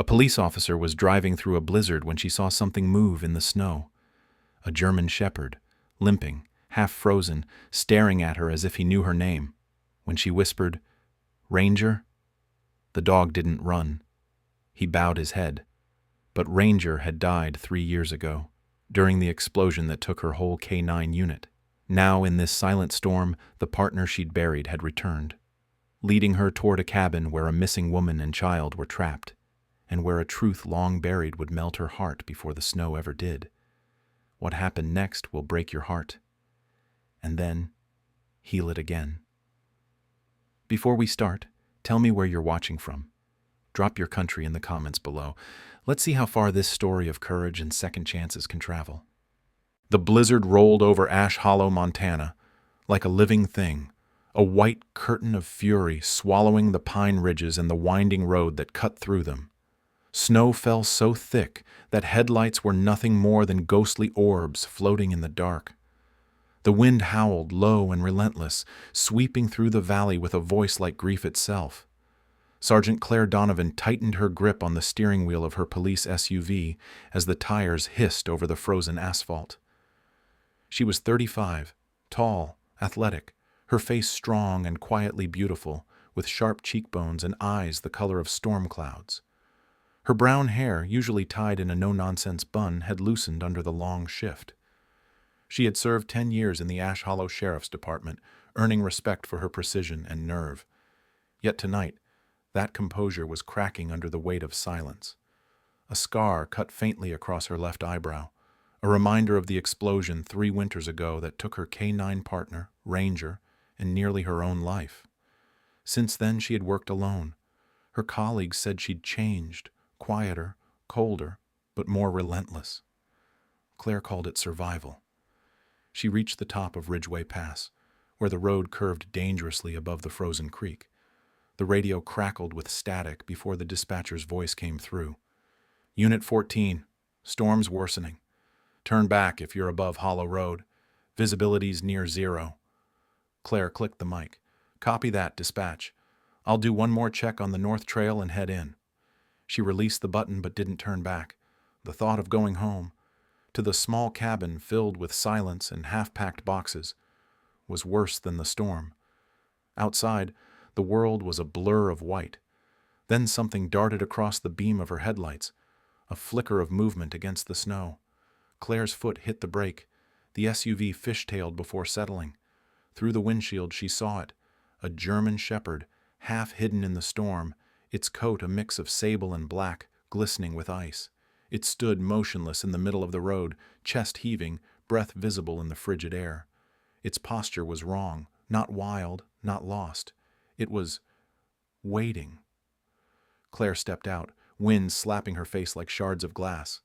A police officer was driving through a blizzard when she saw something move in the snow. A German shepherd, limping, half frozen, staring at her as if he knew her name. When she whispered, "Ranger?" the dog didn't run. He bowed his head. But Ranger had died 3 years ago, during the explosion that took her whole K9 unit. Now, in this silent storm, the partner she'd buried had returned, leading her toward a cabin where a missing woman and child were trapped, and where a truth long buried would melt her heart before the snow ever did. What happened next will break your heart, and then heal it again. Before we start, tell me where you're watching from. Drop your country in the comments below. Let's see how far this story of courage and second chances can travel. The blizzard rolled over Ash Hollow, Montana, like a living thing, a white curtain of fury swallowing the pine ridges and the winding road that cut through them. Snow fell so thick that headlights were nothing more than ghostly orbs floating in the dark. The wind howled low and relentless, sweeping through the valley with a voice like grief itself. Sergeant Claire Donovan tightened her grip on the steering wheel of her police SUV as the tires hissed over the frozen asphalt. She was 35, tall, athletic, her face strong and quietly beautiful, with sharp cheekbones and eyes the color of storm clouds. Her brown hair, usually tied in a no-nonsense bun, had loosened under the long shift. She had served 10 years in the Ash Hollow Sheriff's Department, earning respect for her precision and nerve. Yet tonight, that composure was cracking under the weight of silence. A scar cut faintly across her left eyebrow, a reminder of the explosion 3 winters ago that took her K9 partner, Ranger, and nearly her own life. Since then, she had worked alone. Her colleagues said she'd changed, quieter, colder, but more relentless. Claire called it survival. She reached the top of Ridgeway Pass, where the road curved dangerously above the frozen creek. The radio crackled with static before the dispatcher's voice came through. "Unit 14, storm's worsening. Turn back if you're above Hollow Road. Visibility's near 0. Claire clicked the mic. "Copy that, dispatch. I'll do one more check on the North Trail and head in." She released the button but didn't turn back. The thought of going home, to the small cabin filled with silence and half-packed boxes, was worse than the storm. Outside, the world was a blur of white. Then something darted across the beam of her headlights, a flicker of movement against the snow. Claire's foot hit the brake. The SUV fishtailed before settling. Through the windshield she saw it, a German shepherd, half hidden in the storm, its coat a mix of sable and black, glistening with ice. It stood motionless in the middle of the road, chest heaving, breath visible in the frigid air. Its posture was wrong, not wild, not lost. It was waiting. Claire stepped out, wind slapping her face like shards of glass.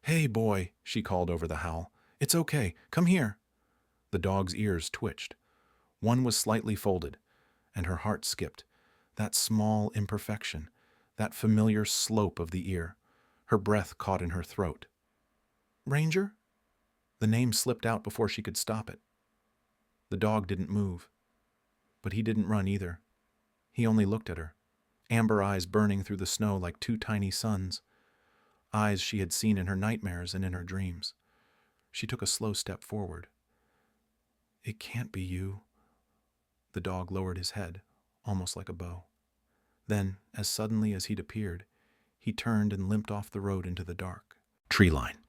"Hey, boy," she called over the howl. "It's okay. Come here." The dog's ears twitched. One was slightly folded, and her heart skipped. That small imperfection, that familiar slope of the ear. Her breath caught in her throat. "Ranger?" The name slipped out before she could stop it. The dog didn't move, but he didn't run either. He only looked at her, amber eyes burning through the snow like 2 tiny suns, eyes she had seen in her nightmares and in her dreams. She took a slow step forward. "It can't be you." The dog lowered his head, almost like a bow. Then, as suddenly as he'd appeared, he turned and limped off the road into the dark tree line.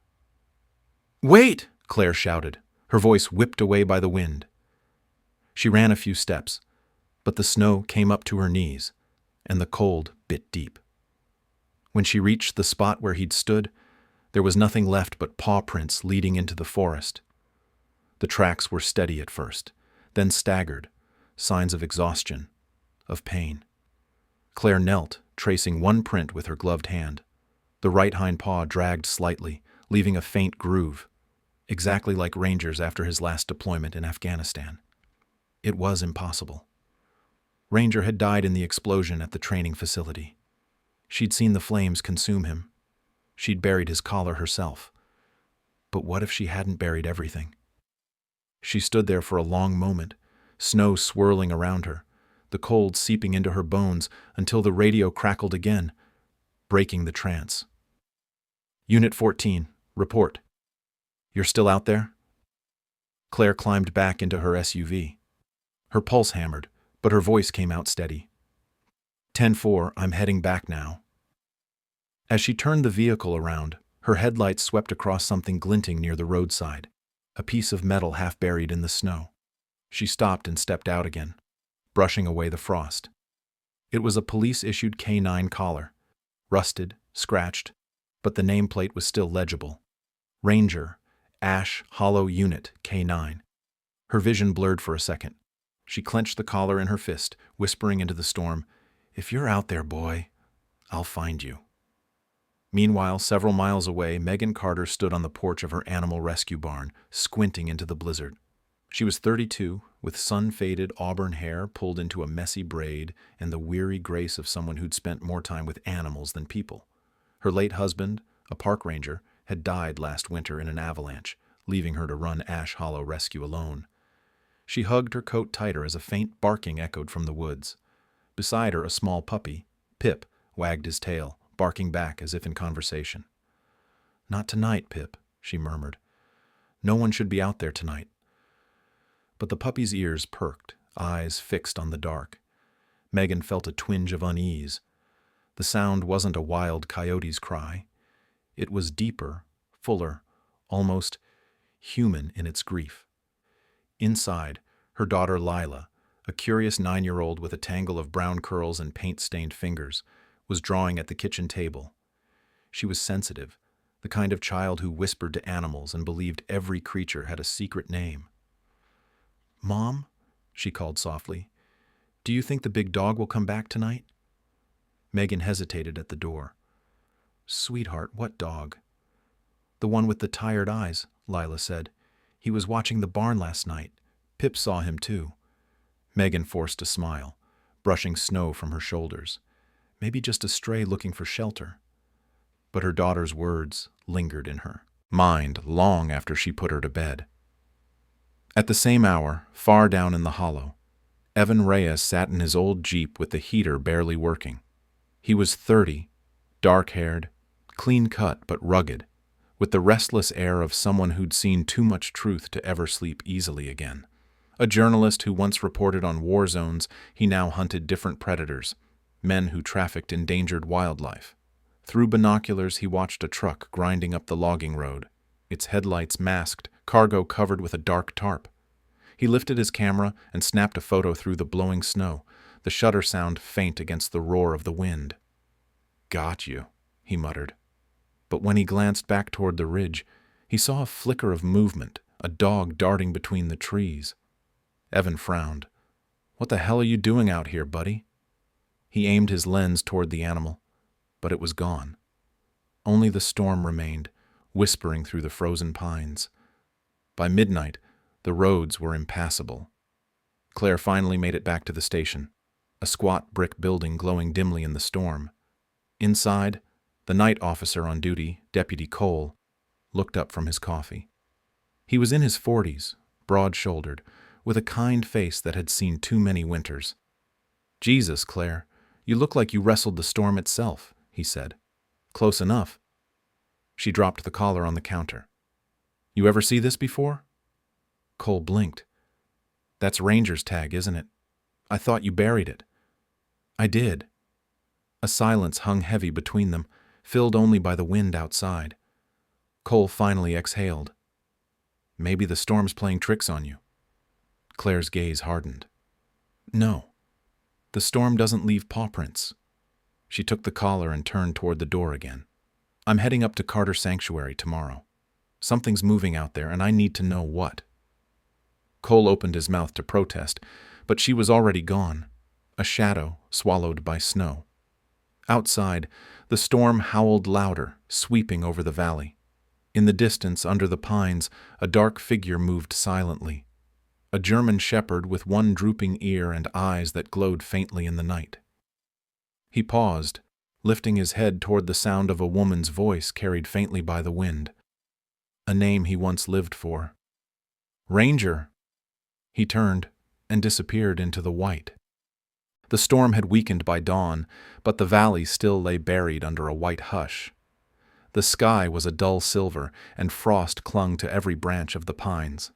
"Wait!" Claire shouted, her voice whipped away by the wind. She ran a few steps, but the snow came up to her knees, and the cold bit deep. When she reached the spot where he'd stood, there was nothing left but paw prints leading into the forest. The tracks were steady at first, then staggered, signs of exhaustion, of pain. Claire knelt, tracing one print with her gloved hand. The right hind paw dragged slightly, leaving a faint groove, exactly like Ranger's after his last deployment in Afghanistan. It was impossible. Ranger had died in the explosion at the training facility. She'd seen the flames consume him. She'd buried his collar herself. But what if she hadn't buried everything? She stood there for a long moment, snow swirling around her, the cold seeping into her bones until the radio crackled again. breaking the trance. Unit 14, report. You're still out there? Claire climbed back into her SUV. Her pulse hammered, but her voice came out steady. 10-4, I'm heading back now. As she turned the vehicle around, her headlights swept across something glinting near the roadside, a piece of metal half buried in the snow. She stopped and stepped out again, brushing away the frost. It was a police-issued K9 collar, rusted, scratched, but the nameplate was still legible. Ranger, Ash Hollow Unit, K9. Her vision blurred for a second. She clenched the collar in her fist, whispering into the storm, "If you're out there, boy, I'll find you." Meanwhile, several miles away, Megan Carter stood on the porch of her animal rescue barn, squinting into the blizzard. She was 32, with sun-faded auburn hair pulled into a messy braid and the weary grace of someone who'd spent more time with animals than people. Her late husband, a park ranger, had died last winter in an avalanche, leaving her to run Ash Hollow Rescue alone. She hugged her coat tighter as a faint barking echoed from the woods. Beside her, a small puppy, Pip, wagged his tail, barking back as if in conversation. "Not tonight, Pip," she murmured. "No one should be out there tonight." But the puppy's ears perked, eyes fixed on the dark. Megan felt a twinge of unease. The sound wasn't a wild coyote's cry. It was deeper, fuller, almost human in its grief. Inside, her daughter Lila, a curious 9-year-old with a tangle of brown curls and paint-stained fingers, was drawing at the kitchen table. She was sensitive, the kind of child who whispered to animals and believed every creature had a secret name. "Mom," she called softly, "do you think the big dog will come back tonight?" Megan hesitated at the door. "Sweetheart, what dog?" "The one with the tired eyes," Lila said. "He was watching the barn last night. Pip saw him too." Megan forced a smile, brushing snow from her shoulders. Maybe just a stray looking for shelter. But her daughter's words lingered in her mind long after she put her to bed. At the same hour, far down in the hollow, Evan Reyes sat in his old Jeep with the heater barely working. He was 30, dark-haired, clean-cut but rugged, with the restless air of someone who'd seen too much truth to ever sleep easily again. A journalist who once reported on war zones, he now hunted different predators, men who trafficked endangered wildlife. Through binoculars, he watched a truck grinding up the logging road, its headlights masked, cargo covered with a dark tarp. He lifted his camera and snapped a photo through the blowing snow, the shutter sound faint against the roar of the wind. "Got you," he muttered. But when he glanced back toward the ridge, he saw a flicker of movement, a dog darting between the trees. Evan frowned. "What the hell are you doing out here, buddy?" He aimed his lens toward the animal, but it was gone. Only the storm remained, whispering through the frozen pines. By midnight, the roads were impassable. Claire finally made it back to the station, a squat brick building glowing dimly in the storm. Inside, the night officer on duty, Deputy Cole, looked up from his coffee. He was in his 40s, broad-shouldered, with a kind face that had seen too many winters. "Jesus, Claire, you look like you wrestled the storm itself," he said. "Close enough." She dropped the collar on the counter. "You ever see this before?" Cole blinked. "That's Ranger's tag, isn't it? I thought you buried it." "I did." A silence hung heavy between them, filled only by the wind outside. Cole finally exhaled. "Maybe the storm's playing tricks on you." Claire's gaze hardened. "No. The storm doesn't leave paw prints." She took the collar and turned toward the door again. "I'm heading up to Carter Sanctuary tomorrow. Something's moving out there, and I need to know what." Cole opened his mouth to protest, but she was already gone, a shadow swallowed by snow. Outside, the storm howled louder, sweeping over the valley. In the distance, under the pines, a dark figure moved silently. A German shepherd with one drooping ear and eyes that glowed faintly in the night. He paused, lifting his head toward the sound of a woman's voice carried faintly by the wind. A name he once lived for. "Ranger!" He turned and disappeared into the white. The storm had weakened by dawn, but the valley still lay buried under a white hush. The sky was a dull silver, and frost clung to every branch of the pines.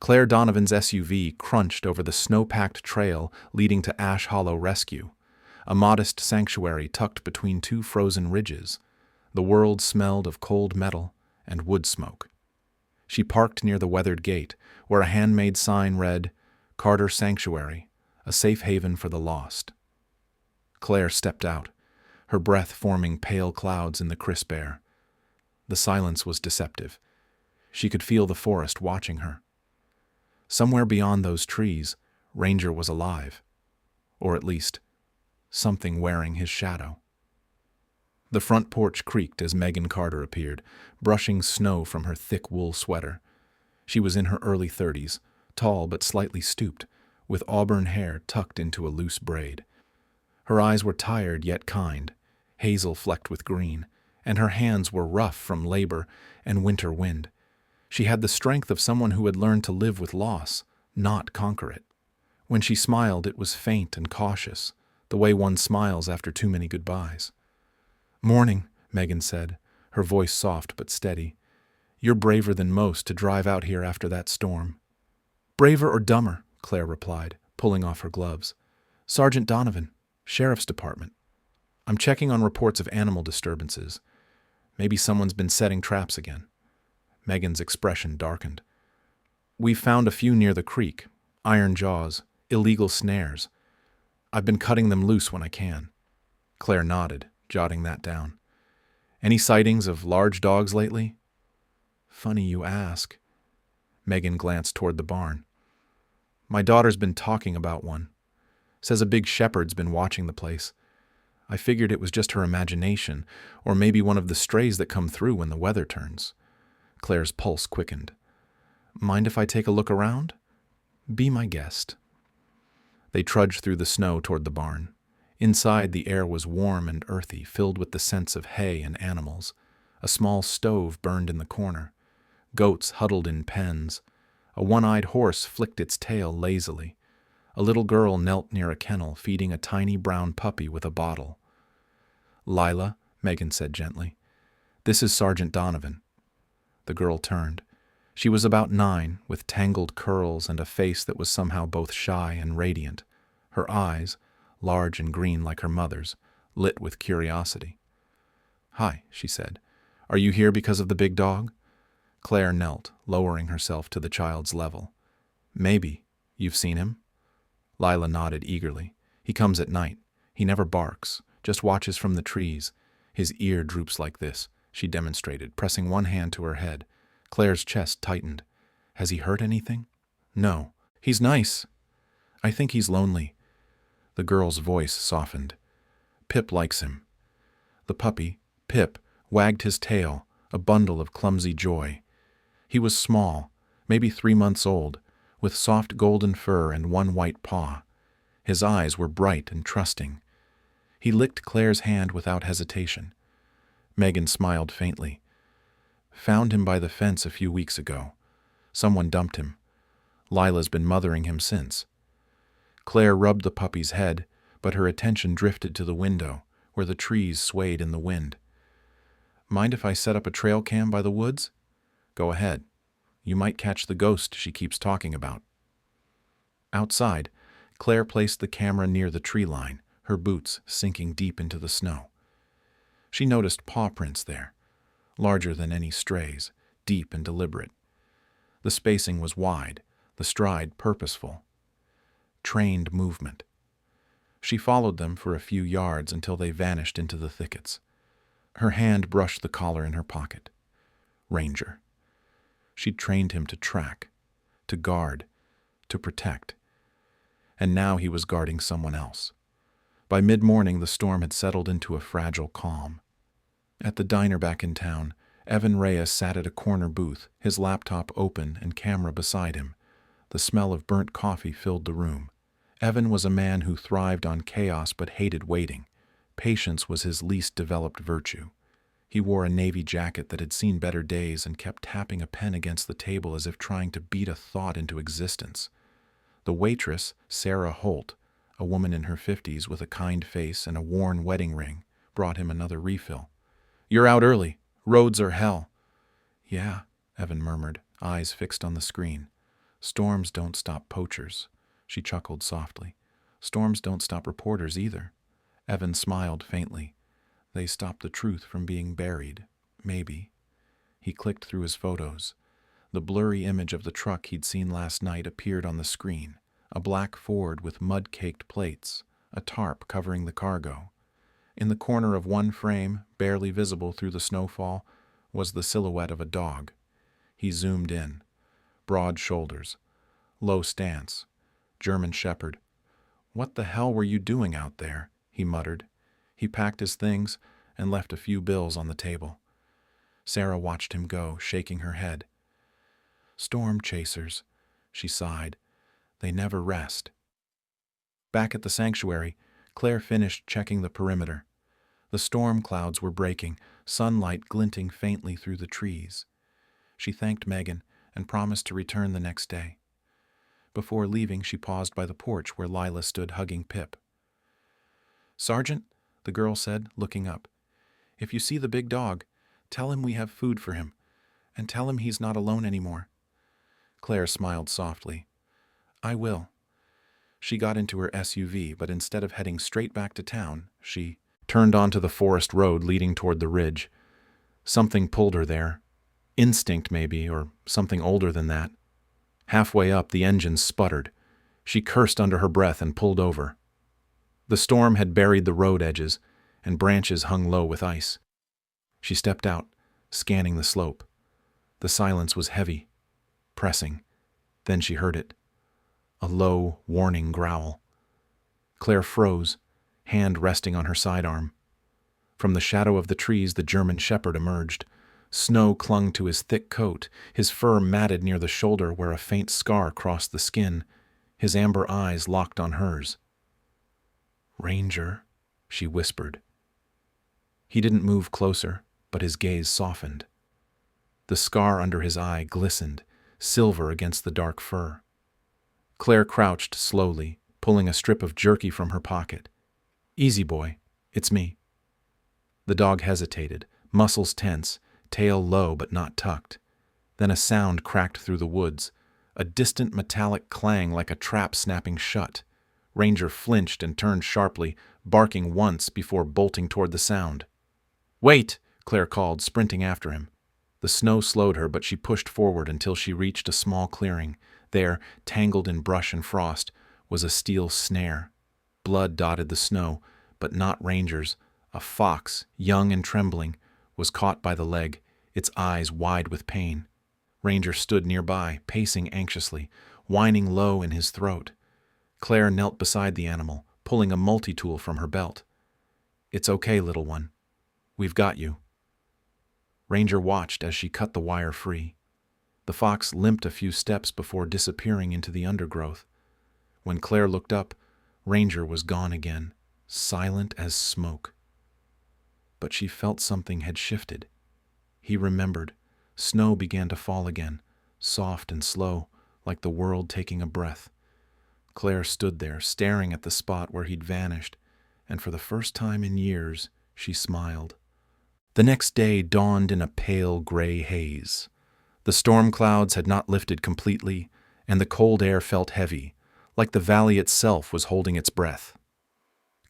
Claire Donovan's SUV crunched over the snow-packed trail leading to Ash Hollow Rescue, a modest sanctuary tucked between two frozen ridges. The world smelled of cold metal and wood smoke. She parked near the weathered gate, where a handmade sign read, "Carter Sanctuary, a safe haven for the lost." Claire stepped out, her breath forming pale clouds in the crisp air. The silence was deceptive. She could feel the forest watching her. Somewhere beyond those trees, Ranger was alive. Or at least, something wearing his shadow. The front porch creaked as Megan Carter appeared, brushing snow from her thick wool sweater. She was in her early 30s, tall but slightly stooped, with auburn hair tucked into a loose braid. Her eyes were tired yet kind, hazel flecked with green, and her hands were rough from labor and winter wind. She had the strength of someone who had learned to live with loss, not conquer it. When she smiled, it was faint and cautious, the way one smiles after too many goodbyes. "Morning," Megan said, her voice soft but steady. "You're braver than most to drive out here after that storm." "Braver or dumber," Claire replied, pulling off her gloves. "Sergeant Donovan, Sheriff's Department. I'm checking on reports of animal disturbances. Maybe someone's been setting traps again." Megan's expression darkened. "We've found a few near the creek, iron jaws, illegal snares. I've been cutting them loose when I can." Claire nodded, jotting that down. "Any sightings of large dogs lately?" "Funny you ask." Megan glanced toward the barn. "My daughter's been talking about one. Says a big shepherd's been watching the place. I figured it was just her imagination, or maybe one of the strays that come through when the weather turns." Claire's pulse quickened. "Mind if I take a look around? Be my guest." They trudged through the snow toward the barn. Inside, the air was warm and earthy, filled with the scents of hay and animals. A small stove burned in the corner. Goats huddled in pens. A one-eyed horse flicked its tail lazily. A little girl knelt near a kennel, feeding a tiny brown puppy with a bottle. "Lila," Megan said gently, "this is Sergeant Donovan." The girl turned. She was about 9, with tangled curls and a face that was somehow both shy and radiant. Her eyes, large and green like her mother's, lit with curiosity. "Hi," she said. "Are you here because of the big dog?" Claire knelt, lowering herself to the child's level. "Maybe. You've seen him?" Lila nodded eagerly. "He comes at night. He never barks, just watches from the trees. His ear droops like this," she demonstrated, pressing one hand to her head. Claire's chest tightened. "Has he hurt anything?" "No. He's nice. I think he's lonely." The girl's voice softened. "Pip likes him." The puppy, Pip, wagged his tail, a bundle of clumsy joy. He was small, maybe 3 months old, with soft golden fur and one white paw. His eyes were bright and trusting. He licked Claire's hand without hesitation. Megan smiled faintly. "Found him by the fence a few weeks ago. Someone dumped him. Lila's been mothering him since." Claire rubbed the puppy's head, but her attention drifted to the window, where the trees swayed in the wind. "Mind if I set up a trail cam by the woods?" "Go ahead. You might catch the ghost she keeps talking about." Outside, Claire placed the camera near the tree line, her boots sinking deep into the snow. She noticed paw prints there, larger than any strays, deep and deliberate. The spacing was wide, the stride purposeful. Trained movement. She followed them for a few yards until they vanished into the thickets. Her hand brushed the collar in her pocket. Ranger. She'd trained him to track, to guard, to protect. And now he was guarding someone else. By mid-morning, the storm had settled into a fragile calm. At the diner back in town, Evan Reyes sat at a corner booth, his laptop open and camera beside him. The smell of burnt coffee filled the room. Evan was a man who thrived on chaos but hated waiting. Patience was his least developed virtue. He wore a navy jacket that had seen better days and kept tapping a pen against the table as if trying to beat a thought into existence. The waitress, Sarah Holt, A woman in her 50s with a kind face and a worn wedding ring brought him another refill. "You're out early. Roads are hell." "Yeah," Evan murmured, eyes fixed on the screen. "Storms don't stop poachers." She chuckled softly. "Storms don't stop reporters either." Evan smiled faintly. "They stop the truth from being buried. Maybe." He clicked through his photos. The blurry image of the truck he'd seen last night appeared on the screen. A black Ford with mud-caked plates, a tarp covering the cargo. In the corner of one frame, barely visible through the snowfall, was the silhouette of a dog. He zoomed in. Broad shoulders. Low stance. German shepherd. "What the hell were you doing out there?" he muttered. He packed his things and left a few bills on the table. Sarah watched him go, shaking her head. "Storm chasers," she sighed. "They never rest." Back at the sanctuary, Claire finished checking the perimeter. The storm clouds were breaking, sunlight glinting faintly through the trees. She thanked Megan and promised to return the next day. Before leaving, she paused by the porch where Lila stood hugging Pip. "Sergeant," the girl said, looking up, "if you see the big dog, tell him we have food for him, and tell him he's not alone anymore." Claire smiled softly. "I will." She got into her SUV, but instead of heading straight back to town, she turned onto the forest road leading toward the ridge. Something pulled her there. Instinct, maybe, or something older than that. Halfway up, the engine sputtered. She cursed under her breath and pulled over. The storm had buried the road edges, and branches hung low with ice. She stepped out, scanning the slope. The silence was heavy, pressing. Then she heard it. A low, warning growl. Claire froze, hand resting on her sidearm. From the shadow of the trees, the German shepherd emerged. Snow clung to his thick coat, his fur matted near the shoulder where a faint scar crossed the skin. His amber eyes locked on hers. "Ranger," she whispered. He didn't move closer, but his gaze softened. The scar under his eye glistened, silver against the dark fur. Claire crouched slowly, pulling a strip of jerky from her pocket. "Easy, boy. It's me." The dog hesitated, muscles tense, tail low but not tucked. Then a sound cracked through the woods, a distant metallic clang like a trap snapping shut. Ranger flinched and turned sharply, barking once before bolting toward the sound. "Wait!" Claire called, sprinting after him. The snow slowed her, but she pushed forward until she reached a small clearing. There, tangled in brush and frost, was a steel snare. Blood dotted the snow, but not Ranger's. A fox, young and trembling, was caught by the leg, its eyes wide with pain. Ranger stood nearby, pacing anxiously, whining low in his throat. Claire knelt beside the animal, pulling a multi-tool from her belt. "It's okay, little one. We've got you." Ranger watched as she cut the wire free. The fox limped a few steps before disappearing into the undergrowth. When Claire looked up, Ranger was gone again, silent as smoke. But she felt something had shifted. He remembered. Snow began to fall again, soft and slow, like the world taking a breath. Claire stood there, staring at the spot where he'd vanished, and for the first time in years, she smiled. The next day dawned in a pale gray haze. The storm clouds had not lifted completely, and the cold air felt heavy, like the valley itself was holding its breath.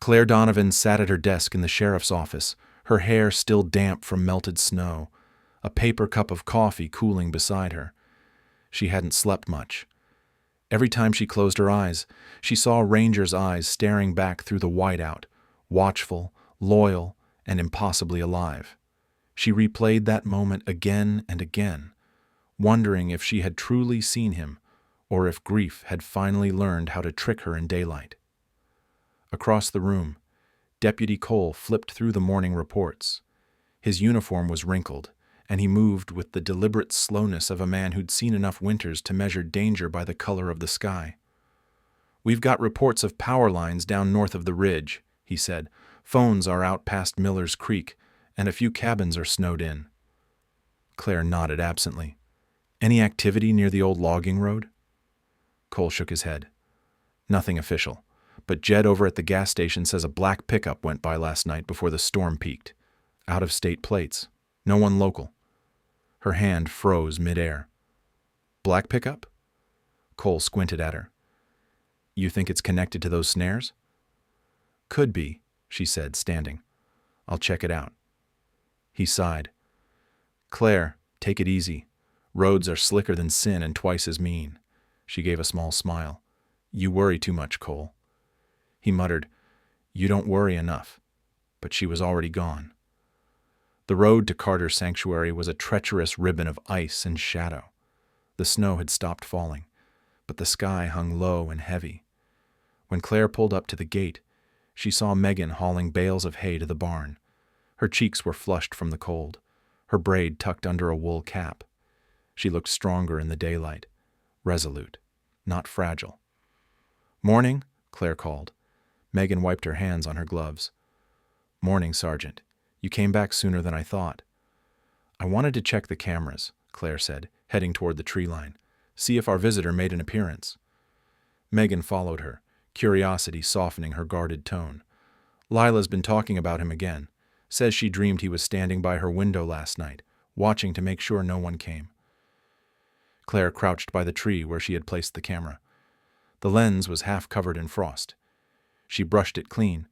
Claire Donovan sat at her desk in the sheriff's office, her hair still damp from melted snow, a paper cup of coffee cooling beside her. She hadn't slept much. Every time she closed her eyes, she saw Ranger's eyes staring back through the whiteout, watchful, loyal, and impossibly alive. She replayed that moment again and again, wondering if she had truly seen him, or if grief had finally learned how to trick her in daylight. Across the room, Deputy Cole flipped through the morning reports. His uniform was wrinkled, and he moved with the deliberate slowness of a man who'd seen enough winters to measure danger by the color of the sky. "We've got reports of power lines down north of the ridge," he said. "Phones are out past Miller's Creek, and a few cabins are snowed in." Claire nodded absently. "Any activity near the old logging road?" Cole shook his head. "Nothing official, but Jed over at the gas station says a black pickup went by last night before the storm peaked. Out-of-state plates. No one local. Her hand froze midair. Black pickup? Cole squinted at her. You think it's connected to those snares? Could be, she said, standing. I'll check it out. He sighed. Claire, take it easy. Roads are slicker than sin and twice as mean. She gave a small smile. You worry too much, Cole. He muttered, You don't worry enough. But she was already gone. The road to Carter's sanctuary was a treacherous ribbon of ice and shadow. The snow had stopped falling, but the sky hung low and heavy. When Claire pulled up to the gate, she saw Megan hauling bales of hay to the barn. Her cheeks were flushed from the cold, her braid tucked under a wool cap. She looked stronger in the daylight, resolute, not fragile. Morning, Claire called. Megan wiped her hands on her gloves. Morning, Sergeant. You came back sooner than I thought. I wanted to check the cameras, Claire said, heading toward the tree line. See if our visitor made an appearance. Megan followed her, curiosity softening her guarded tone. Lila's been talking about him again. Says she dreamed he was standing by her window last night, watching to make sure no one came. Claire crouched by the tree where she had placed the camera. The lens was half covered in frost. She brushed it clean,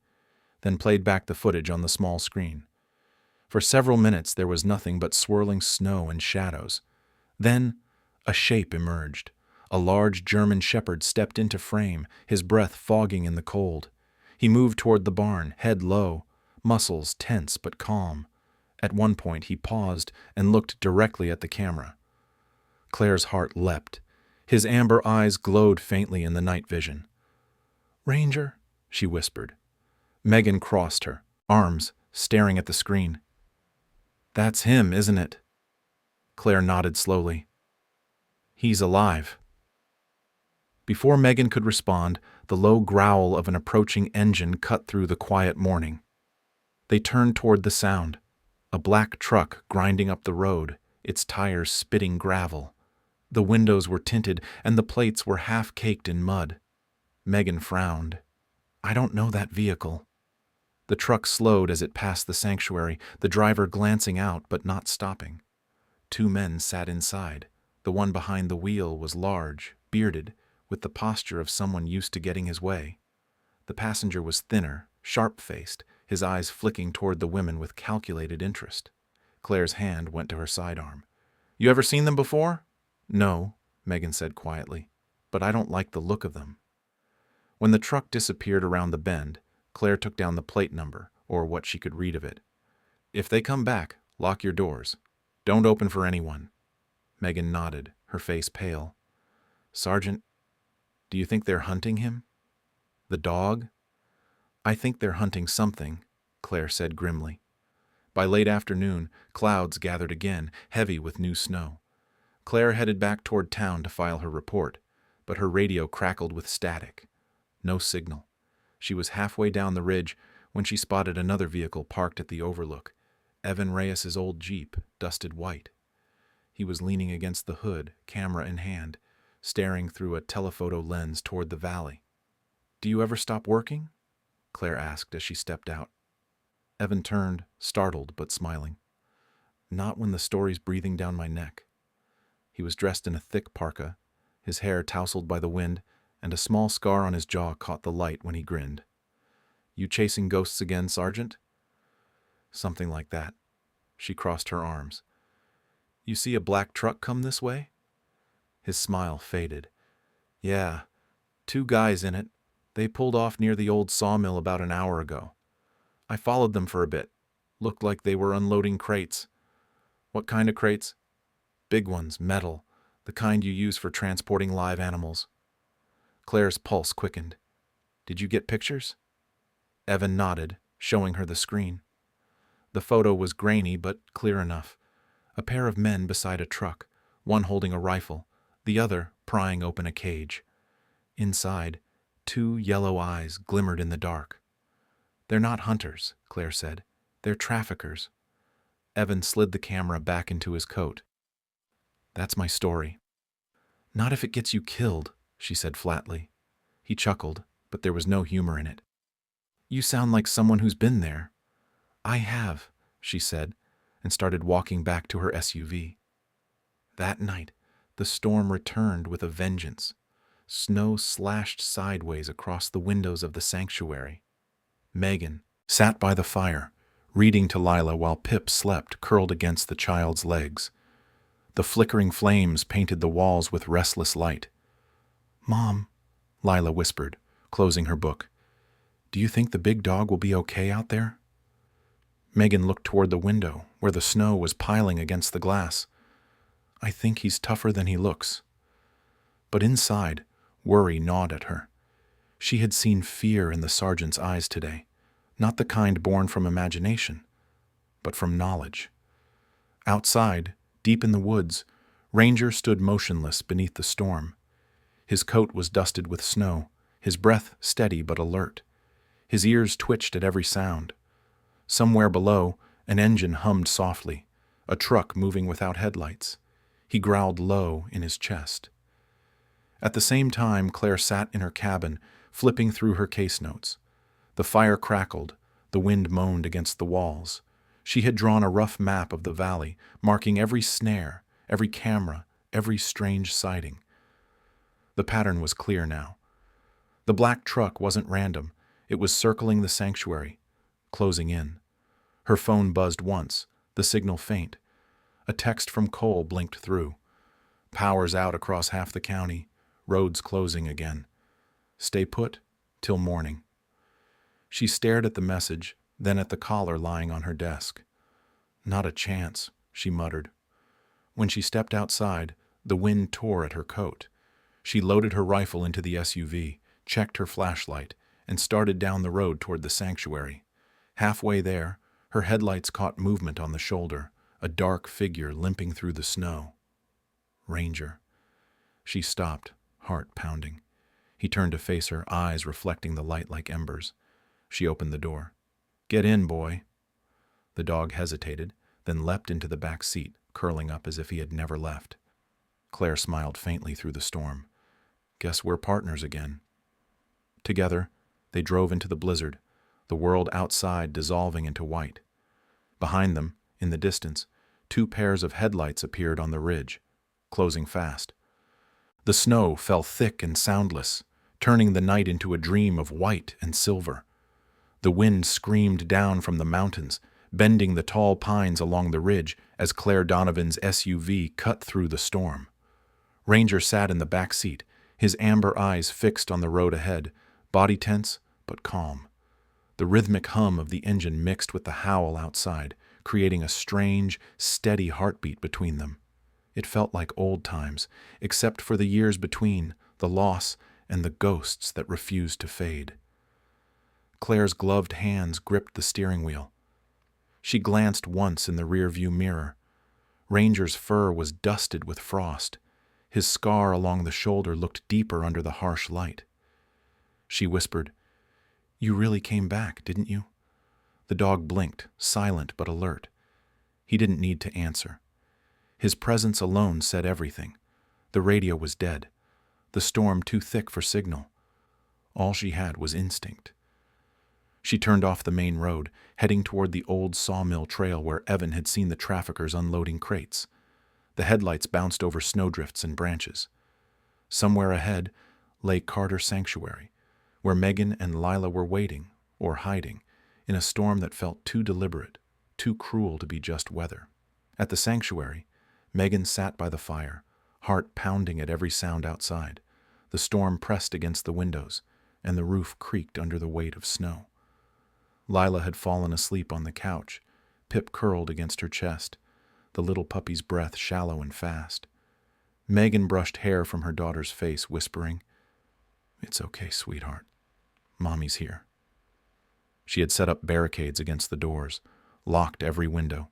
then played back the footage on the small screen. For several minutes there was nothing but swirling snow and shadows. Then a shape emerged. A large German shepherd stepped into frame, his breath fogging in the cold. He moved toward the barn, head low, muscles tense but calm. At one point he paused and looked directly at the camera. Claire's heart leapt. His amber eyes glowed faintly in the night vision. Ranger, she whispered. Megan crossed her, arms staring at the screen. That's him, isn't it? Claire nodded slowly. He's alive. Before Megan could respond, the low growl of an approaching engine cut through the quiet morning. They turned toward the sound. A black truck grinding up the road, its tires spitting gravel. The windows were tinted, and the plates were half-caked in mud. Megan frowned. I don't know that vehicle. The truck slowed as it passed the sanctuary, the driver glancing out but not stopping. Two men sat inside. The one behind the wheel was large, bearded, with the posture of someone used to getting his way. The passenger was thinner, sharp-faced, his eyes flicking toward the women with calculated interest. Claire's hand went to her sidearm. You ever seen them before? No, Megan said quietly, but I don't like the look of them. When the truck disappeared around the bend, Claire took down the plate number, or what she could read of it. If they come back, lock your doors. Don't open for anyone. Megan nodded, her face pale. Sergeant, do you think they're hunting him? The dog? I think they're hunting something, Claire said grimly. By late afternoon, clouds gathered again, heavy with new snow. Claire headed back toward town to file her report, but her radio crackled with static. No signal. She was halfway down the ridge when she spotted another vehicle parked at the overlook, Evan Reyes's old Jeep, dusted white. He was leaning against the hood, camera in hand, staring through a telephoto lens toward the valley. Do you ever stop working? Claire asked as she stepped out. Evan turned, startled but smiling. Not when the story's breathing down my neck. He was dressed in a thick parka, his hair tousled by the wind, and a small scar on his jaw caught the light when he grinned. You chasing ghosts again, Sergeant? Something like that. She crossed her arms. You see a black truck come this way? His smile faded. Yeah, 2 guys in it. They pulled off near the old sawmill about an hour ago. I followed them for a bit. Looked like they were unloading crates. What kind of crates? Big ones, metal, the kind you use for transporting live animals. Claire's pulse quickened. Did you get pictures? Evan nodded, showing her the screen. The photo was grainy but clear enough. A pair of men beside a truck, one holding a rifle, the other prying open a cage. Inside, 2 yellow eyes glimmered in the dark. They're not hunters, Claire said. They're traffickers. Evan slid the camera back into his coat. That's my story. Not if it gets you killed, she said flatly. He chuckled, but there was no humor in it. "You sound like someone who's been there." "I have," she said, and started walking back to her SUV. That night, the storm returned with a vengeance. Snow slashed sideways across the windows of the sanctuary. Megan sat by the fire, reading to Lila while Pip slept curled against the child's legs. The flickering flames painted the walls with restless light. "Mom," Lila whispered, closing her book, "do you think the big dog will be okay out there?" Megan looked toward the window, where the snow was piling against the glass. "I think he's tougher than he looks." But inside, worry gnawed at her. She had seen fear in the sergeant's eyes today, not the kind born from imagination, but from knowledge. Outside, deep in the woods, Ranger stood motionless beneath the storm. His coat was dusted with snow, his breath steady but alert. His ears twitched at every sound. Somewhere below, an engine hummed softly, a truck moving without headlights. He growled low in his chest. At the same time, Claire sat in her cabin, flipping through her case notes. The fire crackled, the wind moaned against the walls. She had drawn a rough map of the valley, marking every snare, every camera, every strange sighting. The pattern was clear now. The black truck wasn't random. It was circling the sanctuary, closing in. Her phone buzzed once, the signal faint. A text from Cole blinked through. "Power's out across half the county. Roads closing again. Stay put till morning." She stared at the message, then at the collar lying on her desk. "Not a chance," she muttered. When she stepped outside, the wind tore at her coat. She loaded her rifle into the SUV, checked her flashlight, and started down the road toward the sanctuary. Halfway there, her headlights caught movement on the shoulder, a dark figure limping through the snow. Ranger. She stopped, heart pounding. He turned to face her, eyes reflecting the light like embers. She opened the door. "Get in, boy." The dog hesitated, then leapt into the back seat, curling up as if he had never left. Claire smiled faintly through the storm. "Guess we're partners again." Together, they drove into the blizzard, the world outside dissolving into white. Behind them, in the distance, 2 pairs of headlights appeared on the ridge, closing fast. The snow fell thick and soundless, turning the night into a dream of white and silver. The wind screamed down from the mountains, bending the tall pines along the ridge as Claire Donovan's SUV cut through the storm. Ranger sat in the back seat, his amber eyes fixed on the road ahead, body tense but calm. The rhythmic hum of the engine mixed with the howl outside, creating a strange, steady heartbeat between them. It felt like old times, except for the years between, the loss, and the ghosts that refused to fade. Claire's gloved hands gripped the steering wheel. She glanced once in the rearview mirror. Ranger's fur was dusted with frost. His scar along the shoulder looked deeper under the harsh light. She whispered, "You really came back, didn't you?" The dog blinked, silent but alert. He didn't need to answer. His presence alone said everything. The radio was dead. The storm too thick for signal. All she had was instinct. She turned off the main road, heading toward the old sawmill trail where Evan had seen the traffickers unloading crates. The headlights bounced over snowdrifts and branches. Somewhere ahead lay Carter Sanctuary, where Megan and Lila were waiting, or hiding, in a storm that felt too deliberate, too cruel to be just weather. At the sanctuary, Megan sat by the fire, heart pounding at every sound outside. The storm pressed against the windows, and the roof creaked under the weight of snow. Lila had fallen asleep on the couch, Pip curled against her chest, the little puppy's breath shallow and fast. Megan brushed hair from her daughter's face, whispering, "It's okay, sweetheart. Mommy's here." She had set up barricades against the doors, locked every window.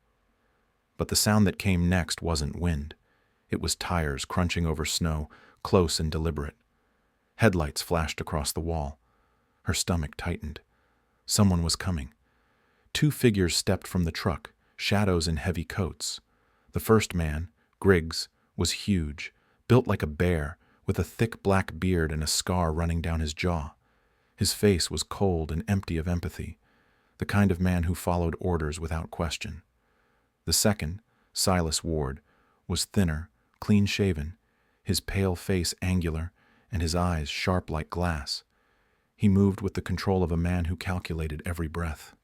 But the sound that came next wasn't wind. It was tires crunching over snow, close and deliberate. Headlights flashed across the wall. Her stomach tightened. Someone was coming. 2 figures stepped from the truck, shadows in heavy coats. The first man, Griggs, was huge, built like a bear, with a thick black beard and a scar running down his jaw. His face was cold and empty of empathy, the kind of man who followed orders without question. The second, Silas Ward, was thinner, clean-shaven, his pale face angular, and his eyes sharp like glass. He moved with the control of a man who calculated every breath.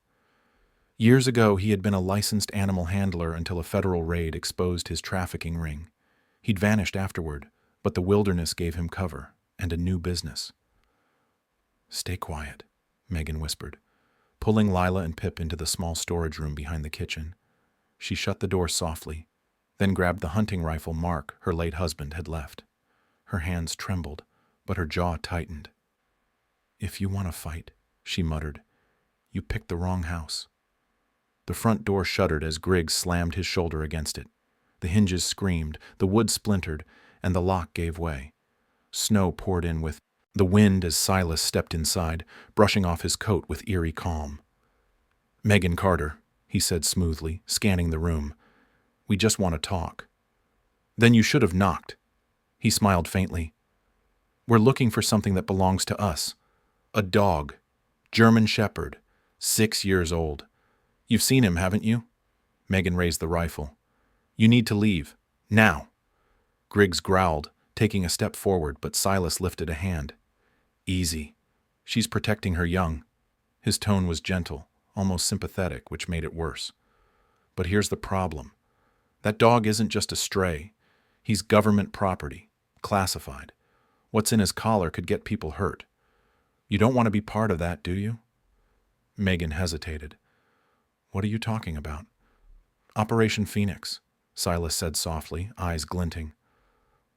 Years ago, he had been a licensed animal handler until a federal raid exposed his trafficking ring. He'd vanished afterward, but the wilderness gave him cover and a new business. "Stay quiet," Megan whispered, pulling Lila and Pip into the small storage room behind the kitchen. She shut the door softly, then grabbed the hunting rifle Mark, her late husband, had left. Her hands trembled, but her jaw tightened. "If you want to fight," she muttered, "you picked the wrong house." The front door shuddered as Griggs slammed his shoulder against it. The hinges screamed, the wood splintered, and the lock gave way. Snow poured in with the wind as Silas stepped inside, brushing off his coat with eerie calm. "Megan Carter," he said smoothly, scanning the room. "We just want to talk." "Then you should have knocked." He smiled faintly. "We're looking for something that belongs to us. A dog. German Shepherd. 6 years old. You've seen him, haven't you?" Megan raised the rifle. "You need to leave. Now." Griggs growled, taking a step forward, but Silas lifted a hand. "Easy. She's protecting her young." His tone was gentle, almost sympathetic, which made it worse. "But here's the problem. That dog isn't just a stray. He's government property, classified. What's in his collar could get people hurt. You don't want to be part of that, do you?" Megan hesitated. "What are you talking about?" "Operation Phoenix," Silas said softly, eyes glinting.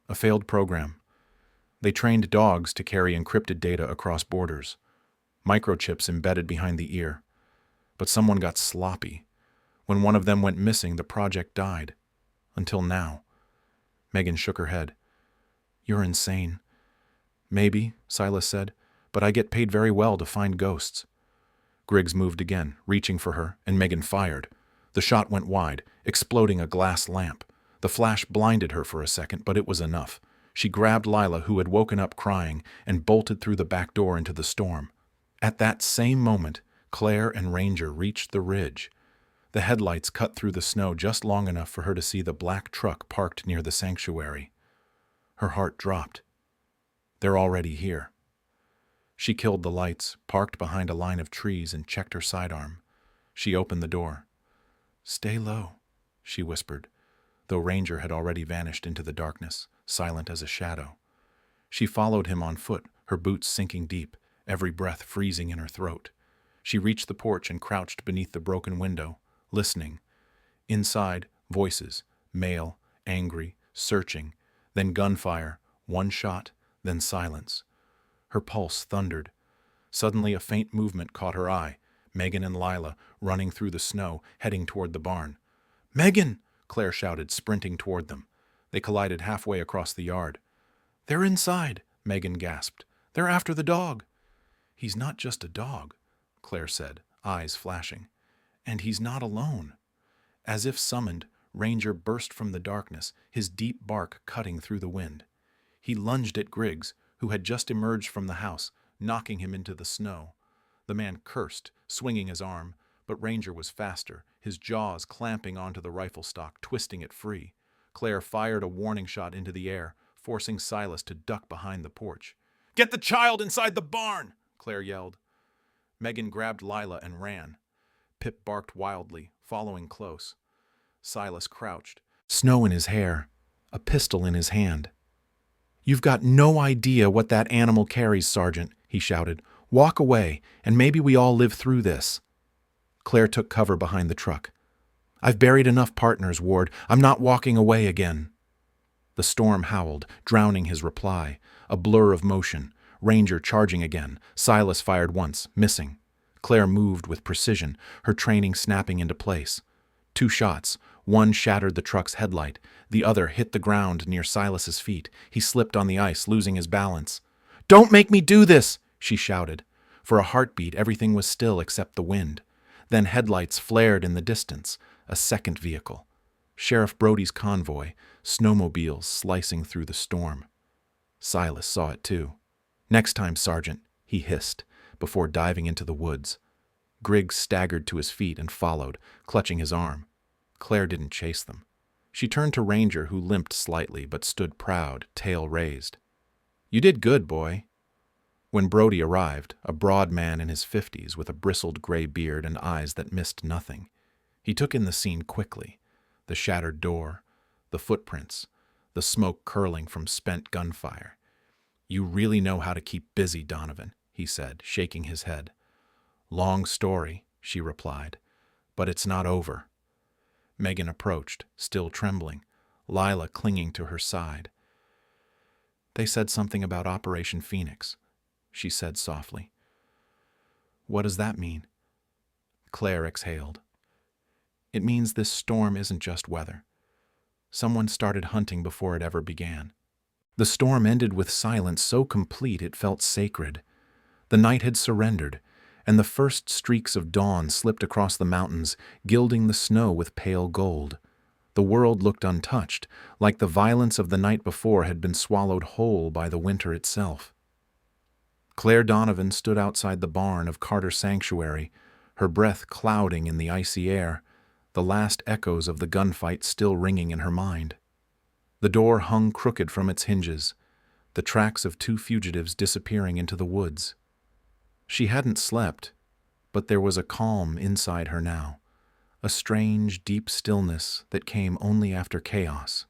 "A failed program. They trained dogs to carry encrypted data across borders, microchips embedded behind the ear. But someone got sloppy. When one of them went missing, the project died. Until now." Megan shook her head. "You're insane." "Maybe," Silas said, "but I get paid very well to find ghosts." Griggs moved again, reaching for her, and Megan fired. The shot went wide, exploding a glass lamp. The flash blinded her for a second, but it was enough. She grabbed Lila, who had woken up crying, and bolted through the back door into the storm. At that same moment, Claire and Ranger reached the ridge. The headlights cut through the snow just long enough for her to see the black truck parked near the sanctuary. Her heart dropped. "They're already here." She killed the lights, parked behind a line of trees, and checked her sidearm. She opened the door. "Stay low," she whispered, though Ranger had already vanished into the darkness, silent as a shadow. She followed him on foot, her boots sinking deep, every breath freezing in her throat. She reached the porch and crouched beneath the broken window, listening. Inside, voices, male, angry, searching, then gunfire, one shot, then silence. Her pulse thundered. Suddenly a faint movement caught her eye. Megan and Lila, running through the snow, heading toward the barn. "Megan!" Claire shouted, sprinting toward them. They collided halfway across the yard. "They're inside," Megan gasped. "They're after the dog." "He's not just a dog," Claire said, eyes flashing. "And he's not alone." As if summoned, Ranger burst from the darkness, his deep bark cutting through the wind. He lunged at Griggs, who had just emerged from the house, knocking him into the snow. The man cursed, swinging his arm, but Ranger was faster, his jaws clamping onto the rifle stock, twisting it free. Claire fired a warning shot into the air, forcing Silas to duck behind the porch. "Get the child inside the barn!" Claire yelled. Megan grabbed Lila and ran. Pip barked wildly, following close. Silas crouched, snow in his hair, a pistol in his hand. "You've got no idea what that animal carries, Sergeant," he shouted. "Walk away, and maybe we all live through this." Claire took cover behind the truck. "I've buried enough partners, Ward. I'm not walking away again." The storm howled, drowning his reply. A blur of motion. Ranger charging again. Silas fired once, missing. Claire moved with precision, her training snapping into place. 2 shots. One shattered the truck's headlight. The other hit the ground near Silas's feet. He slipped on the ice, losing his balance. "Don't make me do this!" she shouted. For a heartbeat, everything was still except the wind. Then headlights flared in the distance. A second vehicle. Sheriff Brody's convoy, snowmobiles slicing through the storm. Silas saw it too. "Next time, Sergeant," he hissed, before diving into the woods. Griggs staggered to his feet and followed, clutching his arm. Claire didn't chase them. She turned to Ranger, who limped slightly but stood proud, tail raised. "You did good, boy." When Brody arrived, a broad man in his 50s with a bristled gray beard and eyes that missed nothing, he took in the scene quickly: the shattered door, the footprints, the smoke curling from spent gunfire. "You really know how to keep busy, Donovan," he said, shaking his head. "Long story," she replied, "but it's not over." Megan approached, still trembling, Lila clinging to her side. "They said something about Operation Phoenix," she said softly. "What does that mean?" Claire exhaled. "It means this storm isn't just weather. Someone started hunting before it ever began." The storm ended with silence so complete it felt sacred. The night had surrendered, and the first streaks of dawn slipped across the mountains, gilding the snow with pale gold. The world looked untouched, like the violence of the night before had been swallowed whole by the winter itself. Claire Donovan stood outside the barn of Carter Sanctuary, her breath clouding in the icy air, the last echoes of the gunfight still ringing in her mind. The door hung crooked from its hinges, the tracks of two fugitives disappearing into the woods. She hadn't slept, but there was a calm inside her now, a strange, deep stillness that came only after chaos.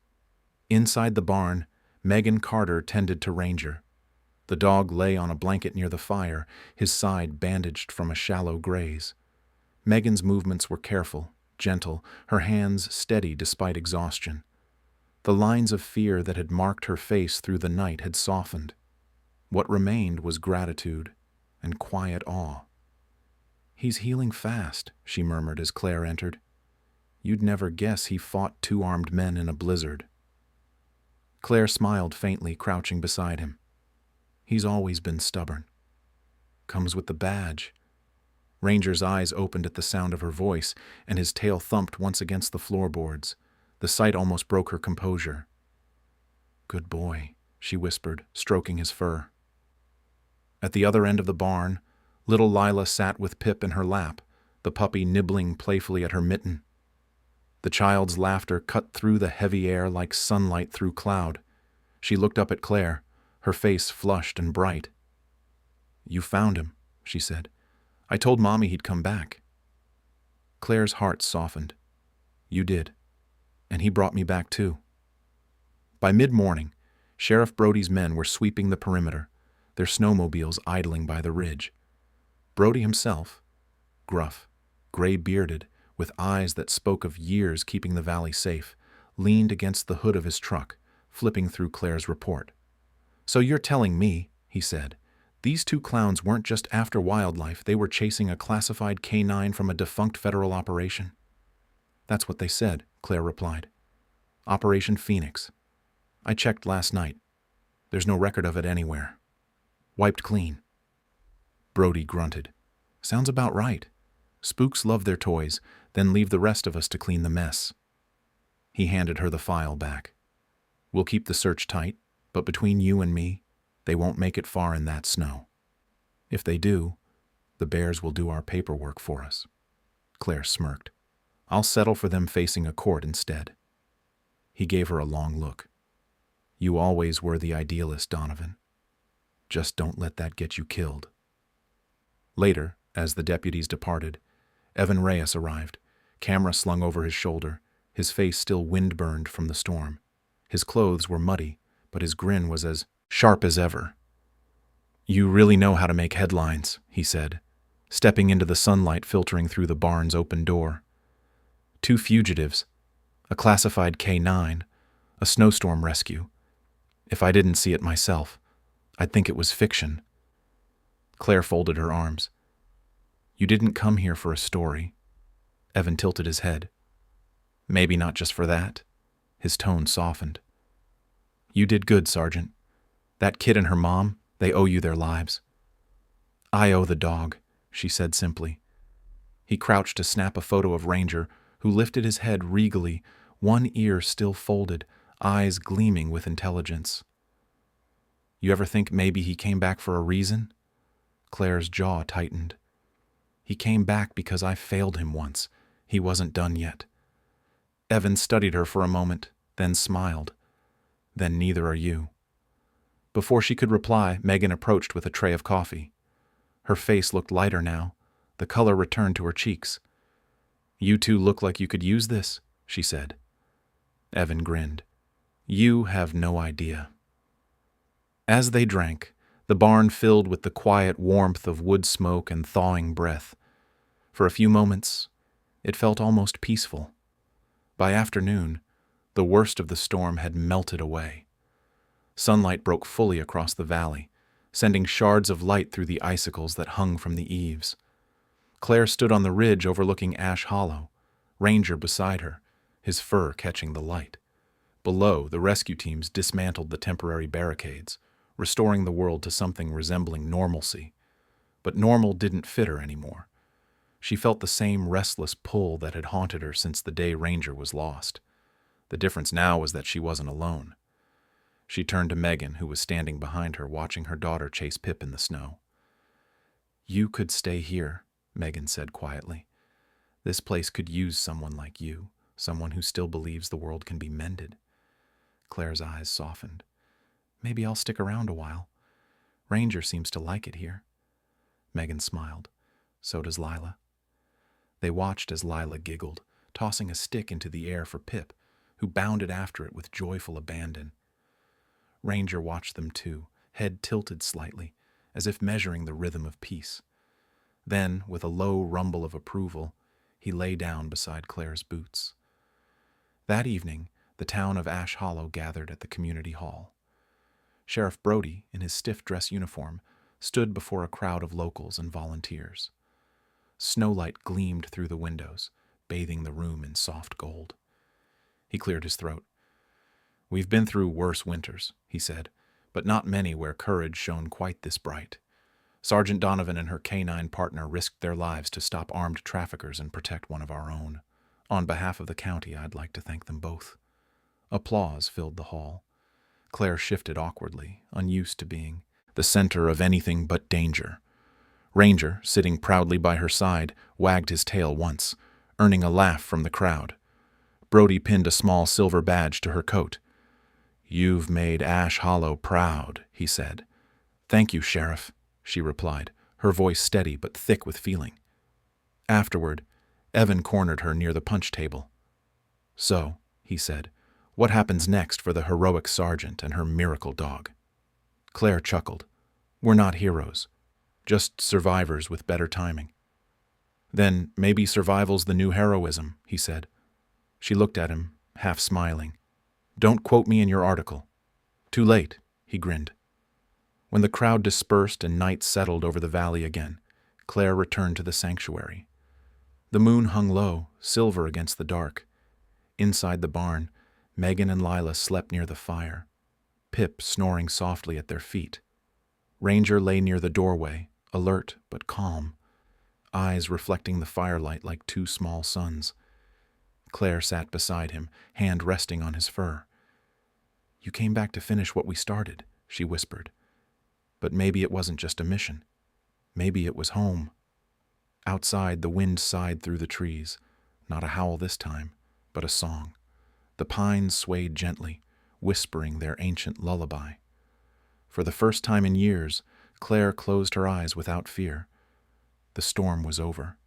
Inside the barn, Megan Carter tended to Ranger. The dog lay on a blanket near the fire, his side bandaged from a shallow graze. Megan's movements were careful, gentle, her hands steady despite exhaustion. The lines of fear that had marked her face through the night had softened. What remained was gratitude and quiet awe. "He's healing fast," she murmured as Claire entered. "You'd never guess he fought two armed men in a blizzard." Claire smiled faintly, crouching beside him. "He's always been stubborn. Comes with the badge." Ranger's eyes opened at the sound of her voice, and his tail thumped once against the floorboards. The sight almost broke her composure. "Good boy," she whispered, stroking his fur. At the other end of the barn, little Lila sat with Pip in her lap, the puppy nibbling playfully at her mitten. The child's laughter cut through the heavy air like sunlight through cloud. She looked up at Claire, her face flushed and bright. "You found him," she said. "I told Mommy he'd come back." Claire's heart softened. "You did. And he brought me back too." By mid-morning, Sheriff Brody's men were sweeping the perimeter, their snowmobiles idling by the ridge. Brody himself, gruff, gray-bearded, with eyes that spoke of years keeping the valley safe, leaned against the hood of his truck, flipping through Claire's report. "So you're telling me," he said, "these two clowns weren't just after wildlife, they were chasing a classified K-9 from a defunct federal operation?" "That's what they said," Claire replied. "Operation Phoenix. I checked last night. There's no record of it anywhere. Wiped clean." Brody grunted. "Sounds about right. Spooks love their toys, then leave the rest of us to clean the mess." He handed her the file back. "We'll keep the search tight, but between you and me, they won't make it far in that snow. If they do, the bears will do our paperwork for us." Claire smirked. "I'll settle for them facing a court instead." He gave her a long look. "You always were the idealist, Donovan. Just don't let that get you killed." Later, as the deputies departed, Evan Reyes arrived, camera slung over his shoulder, his face still wind-burned from the storm. His clothes were muddy, but his grin was as sharp as ever. "You really know how to make headlines," he said, stepping into the sunlight filtering through the barn's open door. "Two fugitives, a classified K-9, a snowstorm rescue. If I didn't see it myself, I'd think it was fiction." Claire folded her arms. "You didn't come here for a story." Evan tilted his head. "Maybe not just for that." His tone softened. "You did good, Sergeant. That kid and her mom, they owe you their lives." "I owe the dog," she said simply. He crouched to snap a photo of Ranger, who lifted his head regally, one ear still folded, eyes gleaming with intelligence. "You ever think maybe he came back for a reason?" Claire's jaw tightened. He came back because I failed him once. He wasn't done yet. Evan studied her for a moment, then smiled. Then neither are you. Before she could reply, Megan approached with a tray of coffee. Her face looked lighter now. The color returned to her cheeks. You two look like you could use this, she said. Evan grinned. You have no idea. As they drank, the barn filled with the quiet warmth of wood smoke and thawing breath. For a few moments, it felt almost peaceful. By afternoon, the worst of the storm had melted away. Sunlight broke fully across the valley, sending shards of light through the icicles that hung from the eaves. Claire stood on the ridge overlooking Ash Hollow, Ranger beside her, his fur catching the light. Below, the rescue teams dismantled the temporary barricades, restoring the world to something resembling normalcy. But normal didn't fit her anymore. She felt the same restless pull that had haunted her since the day Ranger was lost. The difference now was that she wasn't alone. She turned to Megan, who was standing behind her, watching her daughter chase Pip in the snow. You could stay here, Megan said quietly. This place could use someone like you, someone who still believes the world can be mended. Claire's eyes softened. Maybe I'll stick around a while. Ranger seems to like it here. Megan smiled. So does Lila. They watched as Lila giggled, tossing a stick into the air for Pip, who bounded after it with joyful abandon. Ranger watched them too, head tilted slightly, as if measuring the rhythm of peace. Then, with a low rumble of approval, he lay down beside Claire's boots. That evening, the town of Ash Hollow gathered at the community hall. Sheriff Brody, in his stiff dress uniform, stood before a crowd of locals and volunteers. Snowlight gleamed through the windows, bathing the room in soft gold. He cleared his throat. We've been through worse winters, he said, but not many where courage shone quite this bright. Sergeant Donovan and her canine partner risked their lives to stop armed traffickers and protect one of our own. On behalf of the county, I'd like to thank them both. Applause filled the hall. Claire shifted awkwardly, unused to being the center of anything but danger. Ranger, sitting proudly by her side, wagged his tail once, earning a laugh from the crowd. Brody pinned a small silver badge to her coat. You've made Ash Hollow proud, he said. Thank you, Sheriff, she replied, her voice steady but thick with feeling. Afterward, Evan cornered her near the punch table. So, he said, what happens next for the heroic sergeant and her miracle dog? Claire chuckled. We're not heroes, just survivors with better timing. Then maybe survival's the new heroism, he said. She looked at him, half smiling. Don't quote me in your article. Too late, he grinned. When the crowd dispersed and night settled over the valley again, Claire returned to the sanctuary. The moon hung low, silver against the dark. Inside the barn, Megan and Lila slept near the fire, Pip snoring softly at their feet. Ranger lay near the doorway, alert but calm, eyes reflecting the firelight like two small suns. Claire sat beside him, hand resting on his fur. You came back to finish what we started, she whispered. But maybe it wasn't just a mission. Maybe it was home. Outside, the wind sighed through the trees, not a howl this time, but a song. The pines swayed gently, whispering their ancient lullaby. For the first time in years, Claire closed her eyes without fear. The storm was over.